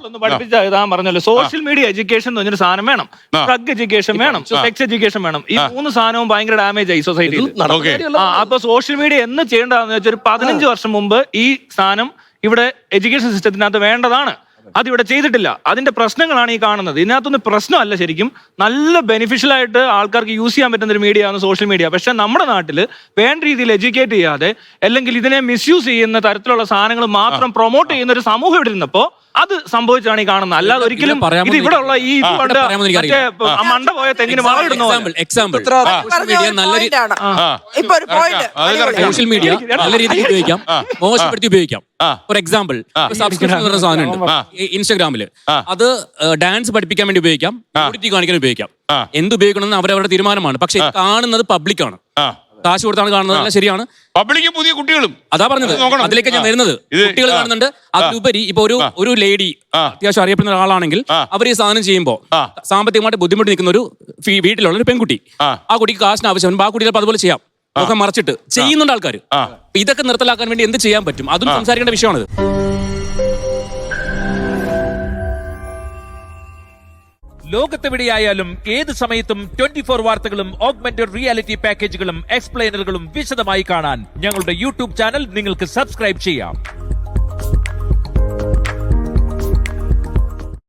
ഒന്ന് പഠിപ്പിച്ച താൻ പറഞ്ഞല്ലോ, സോഷ്യൽ മീഡിയ എഡ്യൂക്കേഷൻ എന്ന് പറഞ്ഞൊരു സാധനം വേണം, ഡ്രഗ് എഡ്യൂക്കേഷൻ വേണം, സെക്സ് എഡ്യൂക്കേഷൻ വേണം. ഈ 3 സാധനവും ഭയങ്കര ഡാമേജ് ആയി സൊസൈറ്റിയിൽ. അപ്പൊ സോഷ്യൽ മീഡിയ എന്ന് ചെയ്യേണ്ടതെന്ന് വെച്ചാൽ ഒരു 15 വർഷം മുമ്പ് ഈ സാധനം ഇവിടെ എഡ്യൂക്കേഷൻ സിസ്റ്റത്തിനകത്ത് വേണ്ടതാണ്. അതിവിടെ ചെയ്തിട്ടില്ല. അതിന്റെ പ്രശ്നങ്ങളാണ് ഈ കാണുന്നത്. ഇതിനകത്തൊന്നും പ്രശ്നമല്ല, ശരിക്കും നല്ല ബെനിഫിഷ്യൽ ആയിട്ട് ആൾക്കാർക്ക് യൂസ് ചെയ്യാൻ പറ്റുന്ന ഒരു മീഡിയ ആണ് സോഷ്യൽ മീഡിയ. പക്ഷെ നമ്മുടെ നാട്ടിൽ വേണ്ട രീതിയിൽ എഡ്യൂക്കേറ്റ് ചെയ്യാതെ അല്ലെങ്കിൽ ഇതിനെ മിസ്യൂസ് ചെയ്യുന്ന തരത്തിലുള്ള സാധനങ്ങൾ മാത്രം പ്രൊമോട്ട് ചെയ്യുന്ന ഒരു സമൂഹം ഇവിടെ ഇരുന്നപ്പോ അത് സംഭവിച്ചാണ് ഈ കാണുന്നത്. അല്ലാതെ ഒരിക്കലും ഇത് ഇവിടെ ഉള്ള ഈ മണ്ട പോയ തെങ്ങിന് വളമിടുന്ന സോഷ്യൽ മീഡിയ നല്ല രീതിയിൽ ഉപയോഗിക്കാം, മോശപ്പെടുത്തി ഉപയോഗിക്കാം. ഫോർ എക്സാമ്പിൾ, സബ്സ്ക്രിപ്ഷൻ എന്ന് പറഞ്ഞ സാധനമുണ്ട് ഇൻസ്റ്റാഗ്രാമില്. അത് ഡാൻസ് പഠിപ്പിക്കാൻ വേണ്ടി ഉപയോഗിക്കാം, ന്യൂഡിറ്റി കാണിക്കാൻ ഉപയോഗിക്കാം. എന്ത് ഉപയോഗിക്കണമെന്ന് അവരവരുടെ തീരുമാനമാണ്. പക്ഷെ കാണുന്നത് പബ്ലിക്കാണ്, കാശ് കൊടുത്താണ് കാണുന്നത്. ശരിയാണ്, പബ്ലിക്കും പുതിയ കുട്ടികളും. അതാ പറഞ്ഞത്, അതിലേക്ക് ഞാൻ വരുന്നത്. കുട്ടികൾ കാണുന്നുണ്ട്. അതിലുപരി ഇപ്പൊ ഒരു ലേഡി അത്യാവശ്യം അറിയപ്പെടുന്ന ഒരാളാണെങ്കിൽ അവർ ഈ സാധനം ചെയ്യുമ്പോൾ സാമ്പത്തികമായിട്ട് ബുദ്ധിമുട്ട് നിൽക്കുന്ന ഒരു വീട്ടിലുള്ള ഒരു പെൺകുട്ടി, ആ കുട്ടിക്ക് കാശിന് ആവശ്യം, ആ കുട്ടികൾ അതുപോലെ ചെയ്യാം, ഒക്കെ മറച്ചിട്ട് ചെയ്യുന്നുണ്ട് ആൾക്കാർ. ഇതൊക്കെ നിർത്തലാക്കാൻ വേണ്ടി എന്ത് ചെയ്യാൻ പറ്റും, അതും സംസാരിക്കേണ്ട വിഷയമാണിത്. ലോകത്തെവിടെയായാലും ഏത് സമയത്തും 24 വാർത്തകളും ഓഗ്മെന്റഡ് റിയാലിറ്റി പാക്കേജുകളും എക്സ്പ്ലെയിനറുകളും വിശദമായി കാണാൻ ഞങ്ങളുടെ യൂട്യൂബ് ചാനൽ നിങ്ങൾക്ക് സബ്സ്ക്രൈബ് ചെയ്യാം.